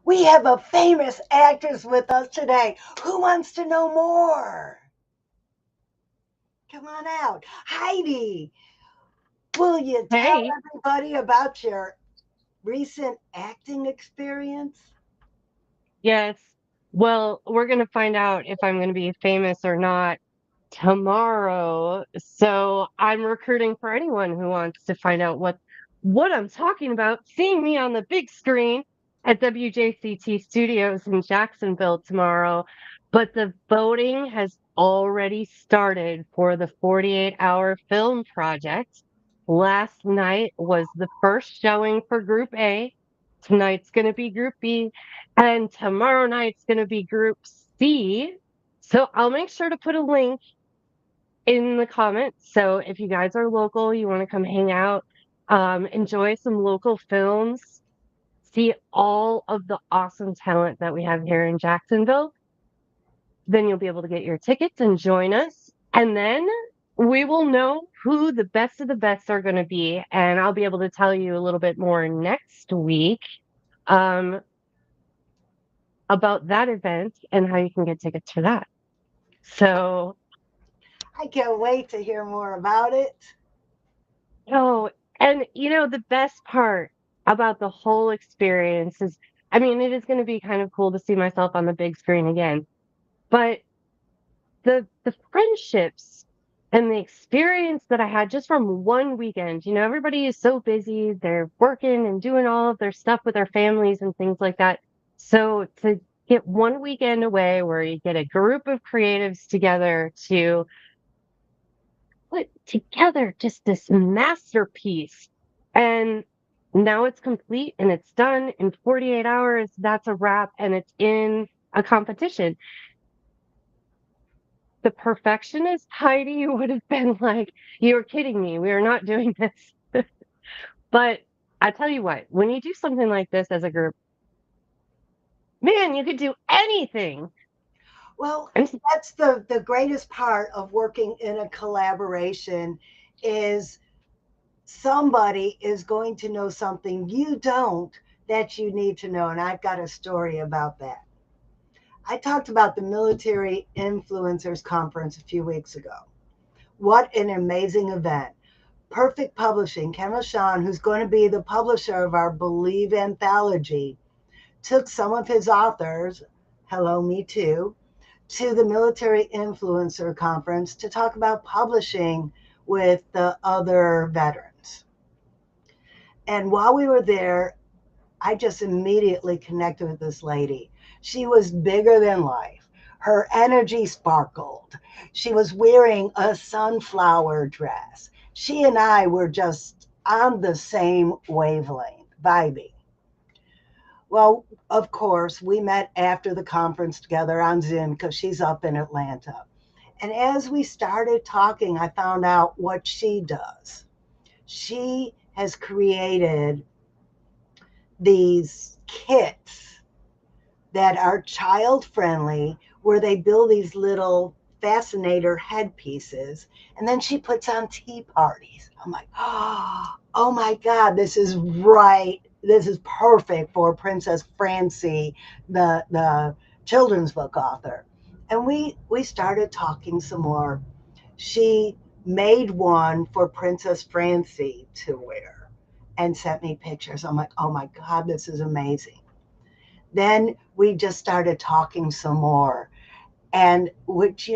We have a famous actress with us today. Who wants to know more? Come on out. Heidi, will you tell Hey, everybody about your recent acting experience? yes. Well, we're going to find out if I'm going to be famous or not tomorrow. So I'm recruiting for anyone who wants to find out what I'm talking about, seeing me on the big screen at WJCT Studios in Jacksonville tomorrow. But the voting has already started for the 48-hour film project. Last night was the first showing for Group A. Tonight's going to be Group B, and tomorrow night's going to be Group C. So I'll make sure to put a link in the comments. So if you guys are local, you want to come hang out, enjoy some local films, see all of the awesome talent that we have here in Jacksonville, then you'll be able to get your tickets and join us. And then we will know who the best of the best are going to be. And I'll be able to tell you a little bit more next week um, about that event and how you can get tickets for that. So, I can't wait to hear more about it. oh, and the best part about the whole experience is, I mean, it is going to be kind of cool to see myself on the big screen again, but the friendships and the experience that I had just from one weekend, everybody is so busy, they're working and doing all of their stuff with their families and things like that. So to get one weekend away where you get a group of creatives together to put together just this masterpiece. And now it's complete and it's done in 48 hours. That's a wrap and it's in a competition. The perfectionist Heidi would have been like, "You're kidding me. We are not doing this." But I tell you what, when you do something like this as a group, man, you could do anything. Well, And that's the greatest part of working in a collaboration is somebody is going to know something you don't that you need to know. And I've got a story about that. I talked about the Military Influencers Conference a few weeks ago. What an amazing event. Perfect Publishing, Ken Rochon, who's going to be the publisher of our Believe anthology, took some of his authors, hello, me too, to the Military Influencer Conference to talk about publishing with the other veterans. And while we were there, I just immediately connected with this lady. She was bigger than life. Her energy sparkled. She was wearing a sunflower dress. She and I were just on the same wavelength, vibing. Well, of course, we met after the conference together on Zoom because she's up in Atlanta. And as we started talking, I found out what she does. She has created these kits that are child friendly where they build these little fascinator headpieces and then she puts on tea parties. I'm like, oh my God, this is right. This is perfect for Princess Francie, the children's book author. And we started talking some more. She made one for Princess Francie to wear and sent me pictures. I'm like, oh my God, this is amazing. Then we just started talking some more. And which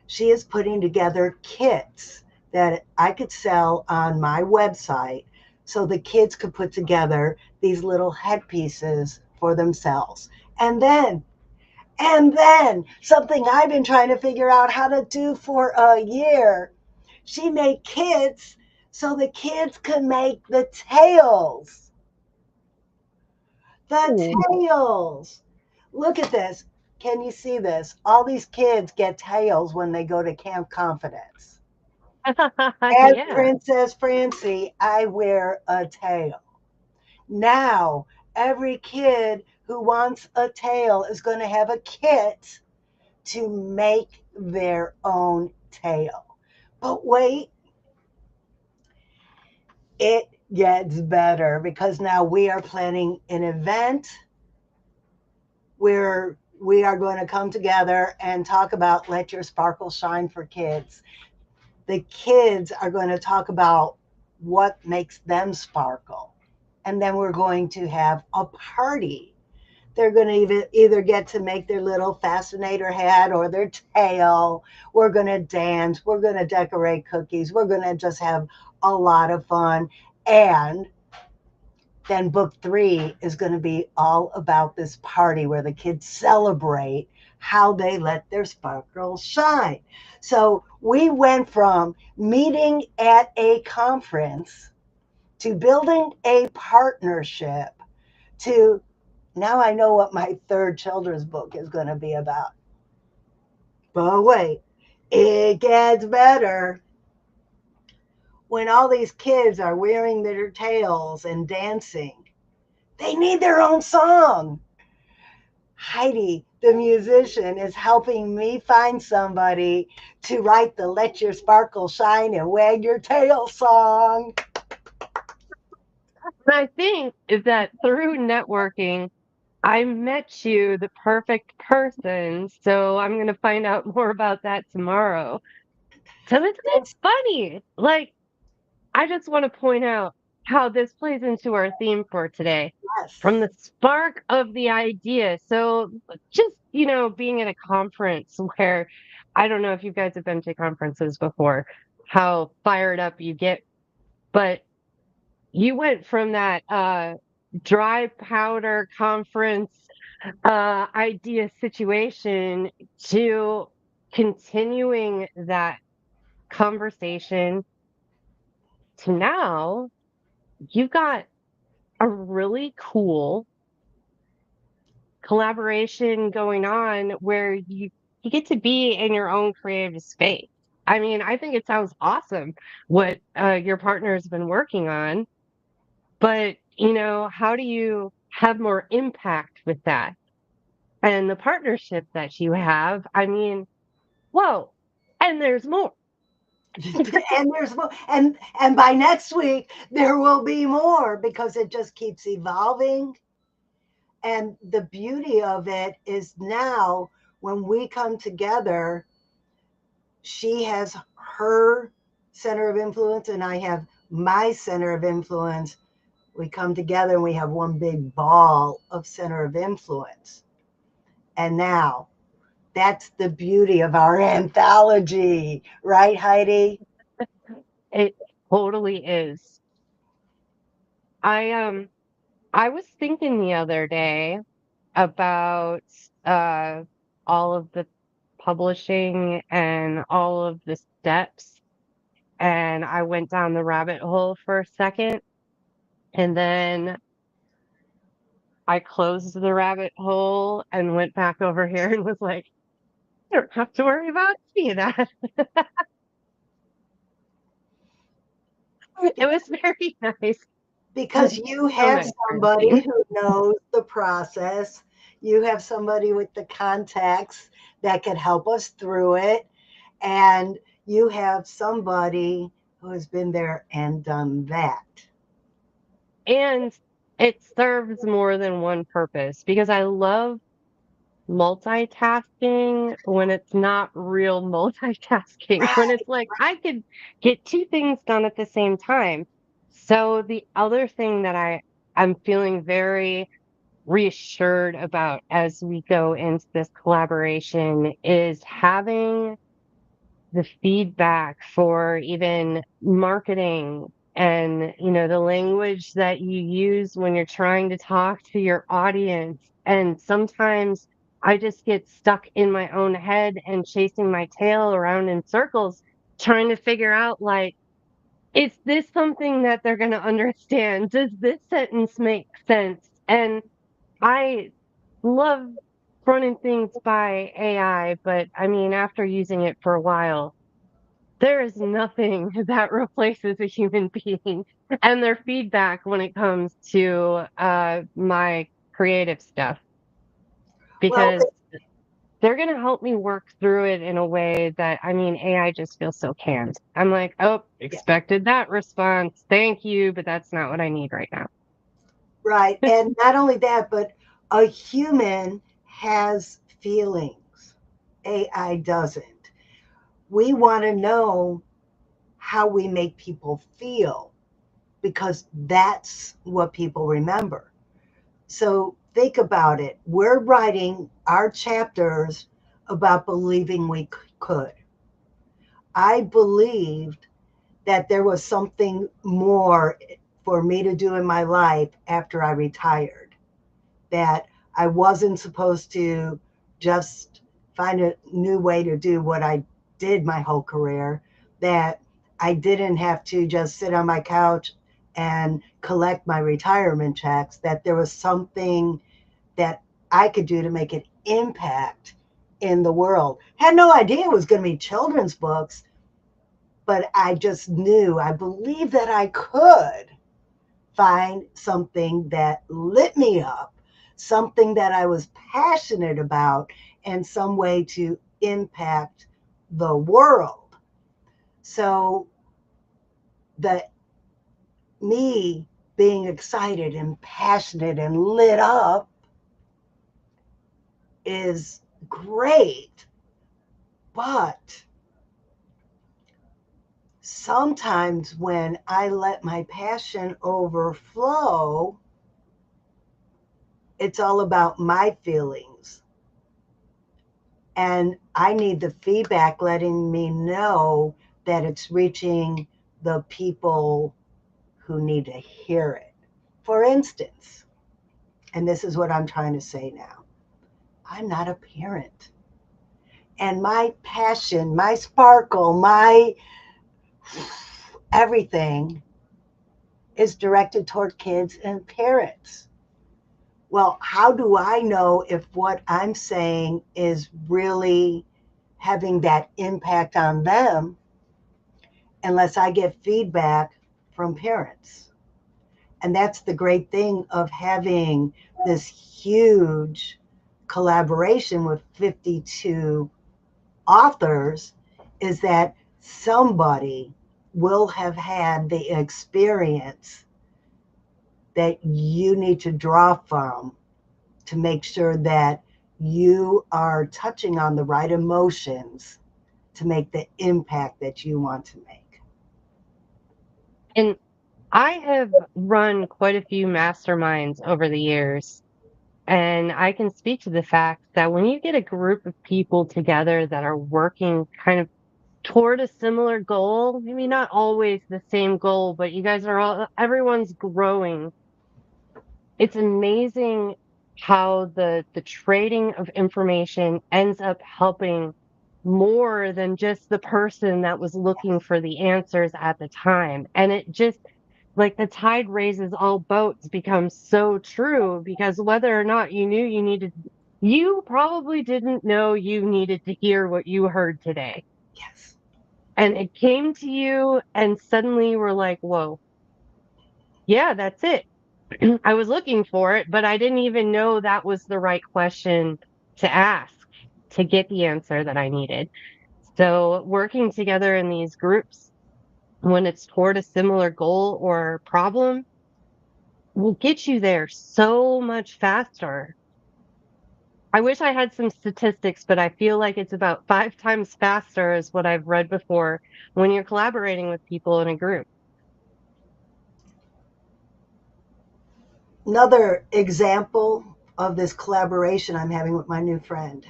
she is putting together kits that I could sell on my website so the kids could put together these little headpieces for themselves. And then something I've been trying to figure out how to do for a year. She made kits so the kids could make the tails. The oh, tails. Look at this. Can you see this? All these kids get tails when they go to Camp Confidence. As yeah. Princess Francie, I wear a tail. Now, every kid who wants a tail is going to have a kit to make their own tail. But wait, it gets better because now we are planning an event where we are going to come together and talk about Let Your Sparkle Shine for kids. The kids are going to talk about what makes them sparkle. And then we're going to have a party. They're going to either get to make their little fascinator hat or their tail. We're going to dance. We're going to decorate cookies. We're going to just have a lot of fun. And then book 3 is going to be all about this party where the kids celebrate how they let their sparkle shine. So we went from meeting at a conference to building a partnership to now I know what my third children's book is going to be about. But wait, it gets better. When all these kids are wearing their tails and dancing, they need their own song. Heidi, the musician, is helping me find somebody to write the Let Your Sparkle Shine and Wag Your Tail song. And I think is that through networking, I met you the perfect person. So I'm going to find out more about that tomorrow. So isn't it Yes. funny? Like, I just want to point out how this plays into our theme for today. From the spark of the idea. So just, being at a conference where I don't know if you guys have been to conferences before, how fired up you get, but you went from that dry powder conference idea situation to continuing that conversation to now you've got a really cool collaboration going on where you get to be in your own creative space. I mean, I think it sounds awesome what your partner has been working on, but how do you have more impact with that? And the partnership that you have, I mean, whoa, and there's more. And there's more, and by next week there will be more because it just keeps evolving. And the beauty of it is now when we come together, she has her center of influence and I have my center of influence. We come together and we have one big ball of center of influence. And now that's the beauty of our anthology, right, Heidi? It totally is. I was thinking the other day about uh all of the publishing and all of the steps, and I went down the rabbit hole for a second, and then I closed the rabbit hole and went back over here and was like, I don't have to worry about any of that. It was very nice. Because you So have nice, somebody Francine. who knows the process. You have somebody with the contacts that can help us through it. And you have somebody who has been there and done that. And it serves more than one purpose because I love multitasking when it's not real multitasking, when Right. it's like I could get two things done at the same time. So the other thing that I'm feeling very reassured about as we go into this collaboration is having the feedback for even marketing and the language that you use when you're trying to talk to your audience. And sometimes I just get stuck in my own head and chasing my tail around in circles trying to figure out, like, is this something that they're going to understand? Does this sentence make sense? And I love running things by AI, but I mean, after using it for a while, there is nothing that replaces a human being and their feedback when it comes to my creative stuff, Well, because they're going to help me work through it in a way that, I mean, AI just feels so canned. I'm like, oh, yeah, expected that response. Thank you, but that's not what I need right now. right. And not only that, but a human has feelings. AI doesn't. We want to know how we make people feel because that's what people remember. So think about it. We're writing our chapters about believing we could. I believed that there was something more for me to do in my life after I retired, that I wasn't supposed to just find a new way to do what I did my whole career, that I didn't have to just sit on my couch and collect my retirement checks, that there was something that I could do to make an impact in the world. Had no idea it was going to be children's books, but I just knew, I believed that I could find something that lit me up, something that I was passionate about, and some way to impact the world. So the me being excited and passionate and lit up is great, but sometimes when I let my passion overflow, it's all about my feelings. And I need the feedback letting me know that it's reaching the people who need to hear it. For instance, and this is what I'm trying to say now, I'm not a parent. And my passion, my sparkle, my everything is directed toward kids and parents. Well, how do I know if what I'm saying is really having that impact on them unless I get feedback from parents? And that's the great thing of having this huge collaboration with 52 authors is that somebody will have had the experience that you need to draw from to make sure that you are touching on the right emotions to make the impact that you want to make. And I have run quite a few masterminds over the years, and I can speak to the fact that when you get a group of people together that are working kind of toward a similar goal, maybe not always the same goal, but you guys are all, everyone's growing. It's amazing how the trading of information ends up helping more than just the person that was looking for the answers at the time. And it just like the tide raises all boats becomes so true because whether or not you knew you needed, you probably didn't know you needed to hear what you heard today. Yes. And it came to you, and suddenly you were like, whoa, yeah, that's it. I was looking for it, but I didn't even know that was the right question to ask to get the answer that I needed. So, working together in these groups when it's toward a similar goal or problem will get you there so much faster. I wish I had some statistics, but I feel like it's about 5 times faster, is what I've read before when you're collaborating with people in a group. Another example of this collaboration I'm having with my new friend.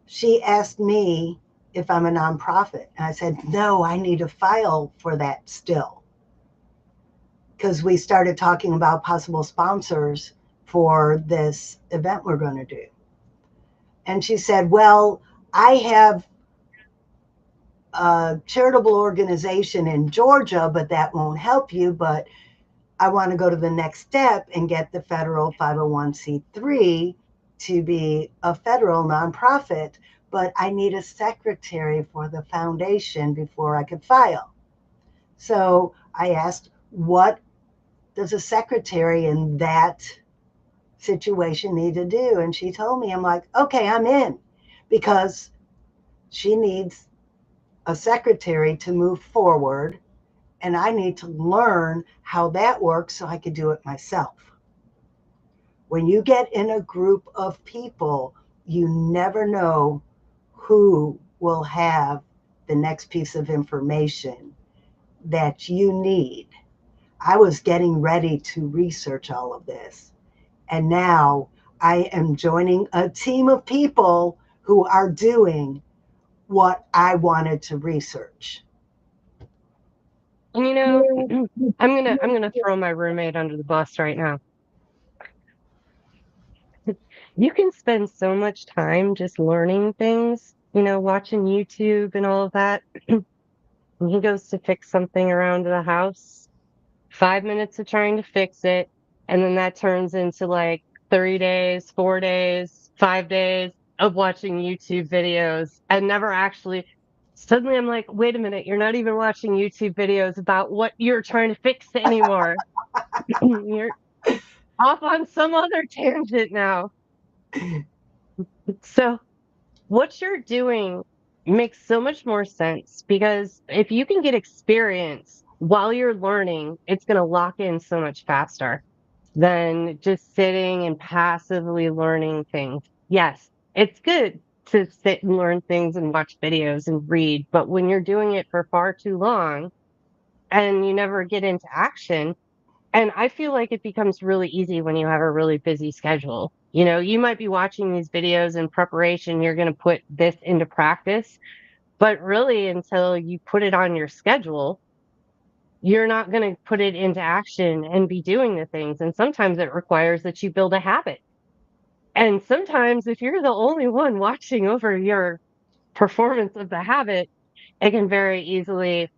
She asked me if I'm a nonprofit. And I said, no, I need to file for that still. Because we started talking about possible sponsors for this event we're going to do. And she said, well, I have a charitable organization in Georgia, but that won't help you. But I want to go to the next step and get the federal 501c3 to be a federal nonprofit, but I need a secretary for the foundation before I could file. So I asked, what does a secretary in that situation need to do? And she told me, I'm like, okay, I'm in, because she needs a secretary to move forward, and I need to learn how that works so I could do it myself. When you get in a group of people, you never know who will have the next piece of information that you need. I was getting ready to research all of this, and now I am joining a team of people who are doing what I wanted to research. And I'm gonna throw my roommate under the bus right now. You can spend so much time just learning things, watching YouTube and all of that. And he goes to fix something around the house, 5 minutes of trying to fix it, and then that turns into like 3 days, 4 days, 5 days of watching YouTube videos and never actually. Suddenly I'm like, wait a minute, you're not even watching YouTube videos about what you're trying to fix anymore. You're off on some other tangent now. So, what you're doing makes so much more sense because if you can get experience while you're learning, it's going to lock in so much faster than just sitting and passively learning things. Yes, it's good to sit and learn things and watch videos and read, but when you're doing it for far too long and you never get into action, and I feel like it becomes really easy when you have a really busy schedule. You might be watching these videos in preparation, you're going to put this into practice, but really until you put it on your schedule, you're not going to put it into action and be doing the things. And sometimes it requires that you build a habit. And sometimes if you're the only one watching over your performance of the habit, it can very easily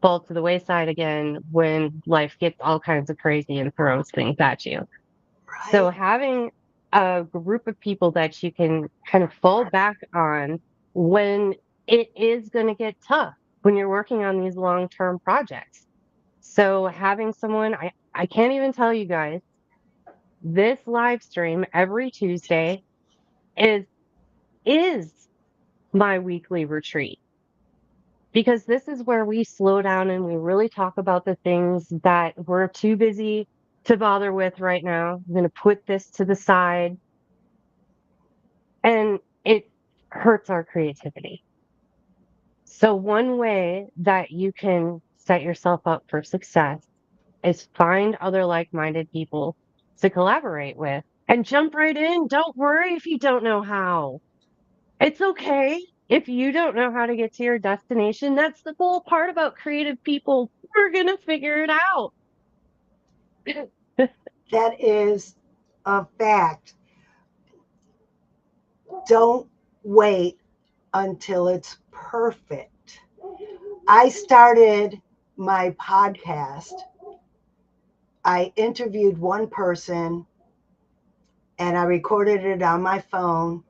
fall to the wayside again when life gets all kinds of crazy and throws things at you. So Right? having a group of people that you can kind of fall back on when it is going to get tough when you're working on these long-term projects. So having someone, I can't even tell you guys, this live stream every Tuesday is is my weekly retreat because this is where we slow down and we really talk about the things that we're too busy to bother with right now. I'm going to put this to the side, and it hurts our creativity. So one way that you can set yourself up for success is find other like-minded people to collaborate with and jump right in. Don't worry if you don't know how. It's okay if you don't know how to get to your destination. That's the cool part about creative people. We're going to figure it out. That is a fact. Don't wait until it's perfect. I started my podcast. I interviewed one person and I recorded it on my phone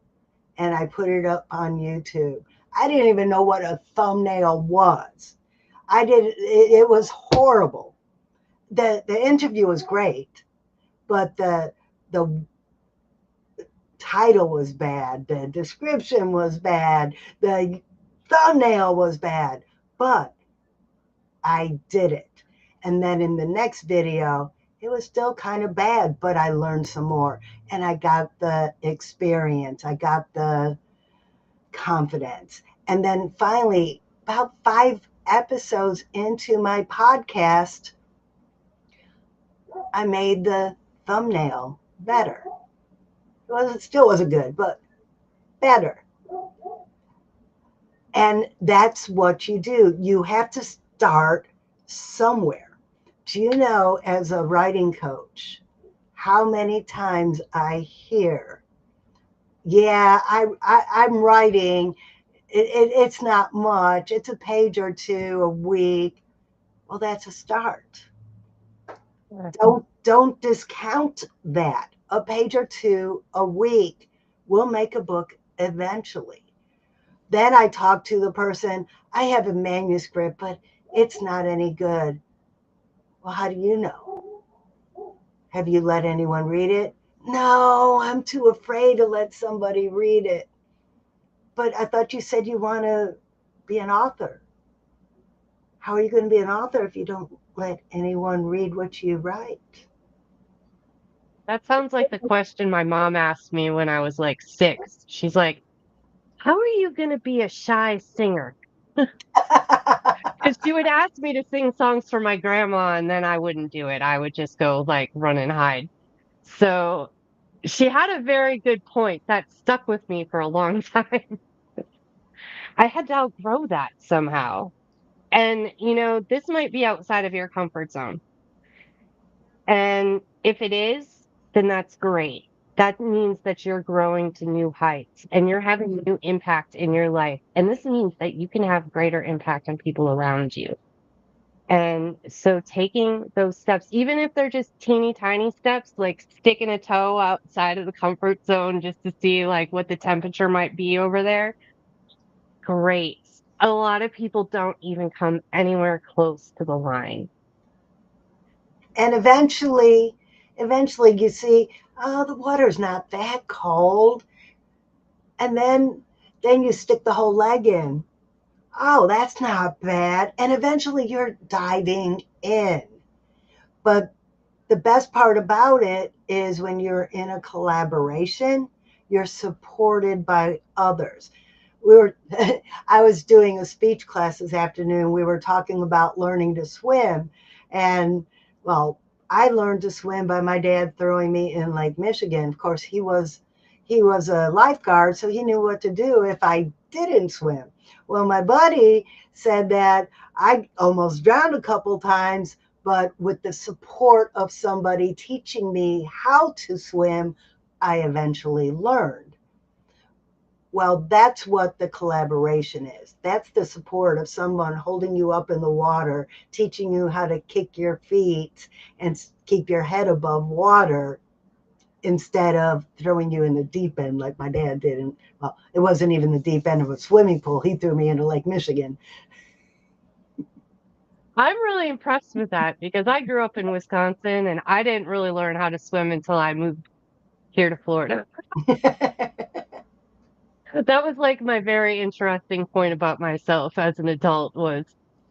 and I put it up on YouTube. I didn't even know what a thumbnail was. It was horrible. The interview was great, but the title was bad, the description was bad, the thumbnail was bad, but I did it. And then in the next video, it was still kind of bad, but I learned some more and I got the experience. I got the confidence. And then finally, about 5 episodes into my podcast, I made the thumbnail better. It still wasn't good, but better. And that's what you do. You have to start somewhere. Do you know, as a writing coach, how many times I hear, yeah, I'm writing. It's not much. It's a page or two a week. Well, that's a start. Don't discount that. A page or two a week will make a book eventually. Then I talk to the person. I have a manuscript, but it's not any good. Well, how do you know? Have you let anyone read it? No, I'm too afraid to let somebody read it. But I thought you said you want to be an author. How are you going to be an author if you don't let anyone read what you write? That sounds like the question my mom asked me when I was like 6. She's like, "How are you gonna be a shy singer?" Because she would ask me to sing songs for my grandma, and then I wouldn't do it. I would just go like run and hide. So she had a very good point that stuck with me for a long time. I had to outgrow that somehow. And, this might be outside of your comfort zone. And if it is, then that's great. That means that you're growing to new heights and you're having new impact in your life. And this means that you can have greater impact on people around you. And so taking those steps, even if they're just teeny tiny steps, like sticking a toe outside of the comfort zone just to see like what the temperature might be over there, great. A lot of people don't even come anywhere close to the line. And eventually you see, oh, the water's not that cold. And then you stick the whole leg in. Oh, that's not bad. And eventually you're diving in. But the best part about it is when you're in a collaboration, you're supported by others. We were I was doing a speech class this afternoon. We were talking about learning to swim. And well, I learned to swim by my dad throwing me in Lake Michigan. Of course, he was a lifeguard, so he knew what to do if I didn't swim. Well, my buddy said that I almost drowned a couple times, but with the support of somebody teaching me how to swim, I eventually learned. Well, that's what the collaboration is. That's the support of someone holding you up in the water, teaching you how to kick your feet and keep your head above water instead of throwing you in the deep end like my dad did. And well, it wasn't even the deep end of a swimming pool. He threw me into Lake Michigan. I'm really impressed with that because I grew up in Wisconsin and I didn't really learn how to swim until I moved here to Florida. That was like my very interesting point about myself as an adult was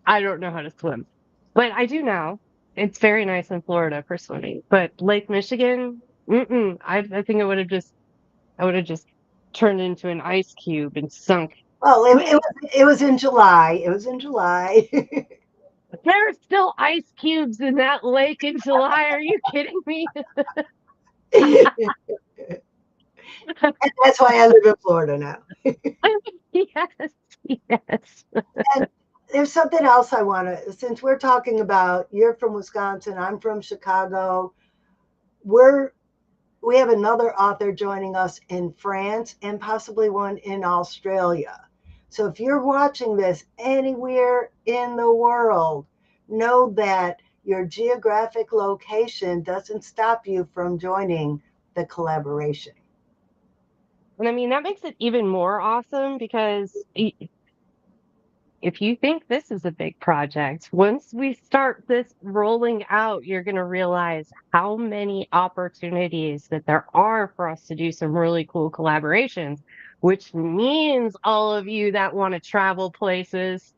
I don't know how to swim. But I do now. It's very nice in Florida for swimming. But Lake Michigan, I think I would have just turned into an ice cube and sunk. Well, it was in July. It was in July. There's still ice cubes in that lake in July. Are you kidding me? And that's why I live in Florida now. Yes, yes. And there's something else I want to, since we're talking about, you're from Wisconsin, I'm from Chicago. We're we have another author joining us in France and possibly one in Australia. So if you're watching this anywhere in the world, know that your geographic location doesn't stop you from joining the collaboration. And I mean, that makes it even more awesome because if you think this is a big project, once we start this rolling out, you're going to realize how many opportunities that there are for us to do some really cool collaborations, which means all of you that want to travel places.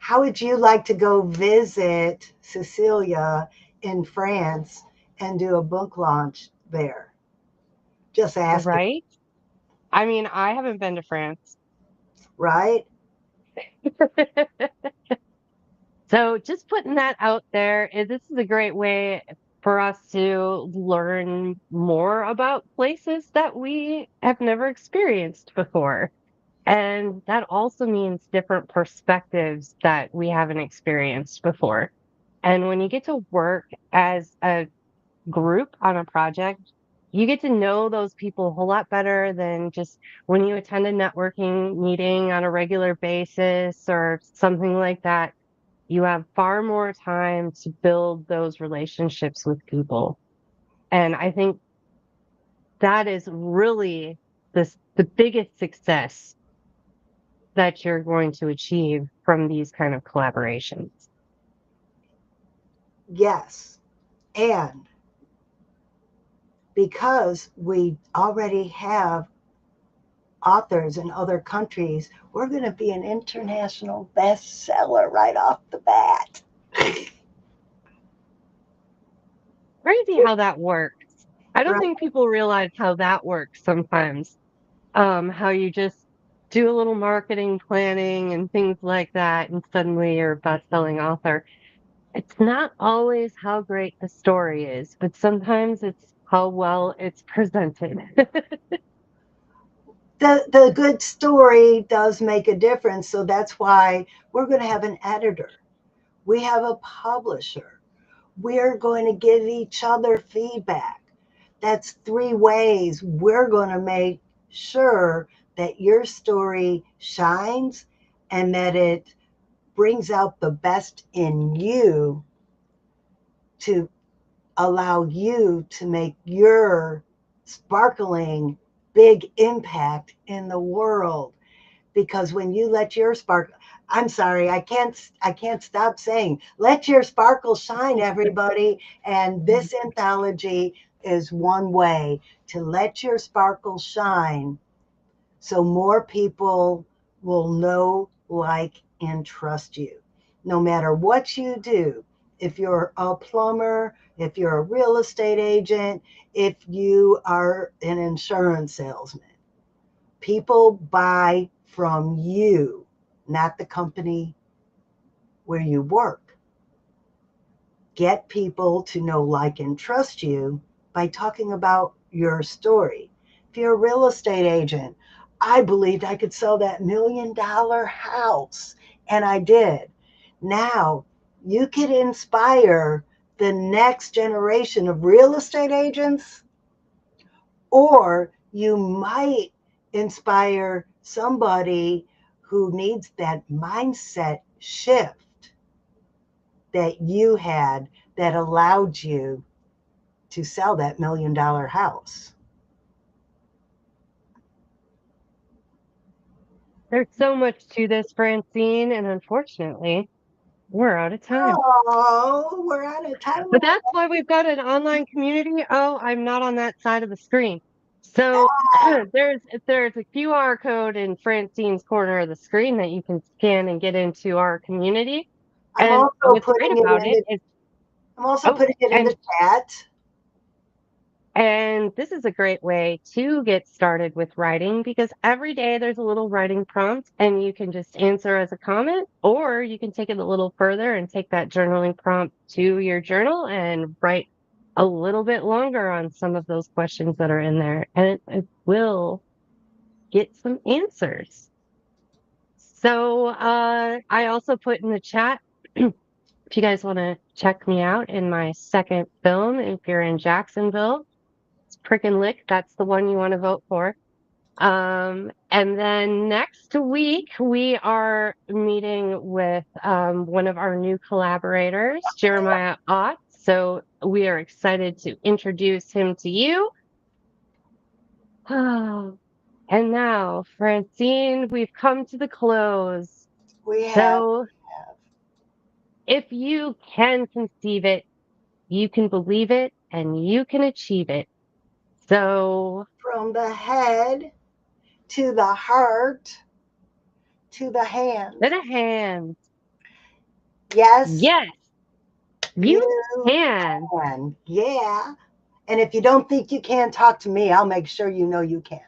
How would you like to go visit Cecilia in France and do a book launch there? Just asking, Right? I mean, I haven't been to France. right? So just putting that out there, this is a great way for us to learn more about places that we have never experienced before. And that also means different perspectives that we haven't experienced before. And when you get to work as a group on a project, you get to know those people a whole lot better than just when you attend a networking meeting on a regular basis or something like that. You have far more time to build those relationships with people. And I think that is really the biggest success that you're going to achieve from these kind of collaborations. Yes. And because we already have authors in other countries, we're going to be an international bestseller right off the bat. Crazy how that works. I don't Right. think people realize how that works sometimes. How you just do a little marketing planning and things like that, and suddenly you're a best-selling author. It's not always how great the story is, but sometimes it's how well it's presented. The good story does make a difference. So that's why we're going to have an editor. We have a publisher. We're going to give each other feedback. That's three ways we're going to make sure that your story shines and that it brings out the best in you to allow you to make your sparkling big impact in the world. Because when you let your spark, I'm sorry, I can't stop saying, let your sparkle shine, everybody. And this anthology is one way to let your sparkle shine so more people will know, like, and trust you. No matter what you do, if you're a plumber, if you're a real estate agent, if you are an insurance salesman, people buy from you, not the company where you work. Get people to know, like, and trust you by talking about your story. If you're a real estate agent, I believed I could sell that $1 million house, and I did. Now you could inspire the next generation of real estate agents, or you might inspire somebody who needs that mindset shift that you had that allowed you to sell that $1 million house. There's so much to this, Francine, and unfortunately, we're out of time. Oh, we're out of time. But that's why we've got an online community. Oh, I'm not on that side of the screen. So there's a QR code in Francine's corner of the screen that you can scan and get into our community. I'm And also what's great putting it about in it the is, I'm also oh, putting it in and the chat. And this is a great way to get started with writing because every day there's a little writing prompt and you can just answer as a comment, or you can take it a little further and take that journaling prompt to your journal and write a little bit longer on some of those questions that are in there. And it will get some answers. So I also put in the chat if you guys want to check me out in my second film, if you're in Jacksonville. Prick and Lick, that's the one you want to vote for. And then next week, we are meeting with one of our new collaborators, Jeremiah Ott. So we are excited to introduce him to you. And now, Francine, we've come to the close. We have So if you can conceive it, you can believe it, and you can achieve it. So, from the head to the heart to the to hands. the hands. Yes, Yes, you you can. can. Yeah. And if you don't think you can, talk to me. I'll make sure you know you can.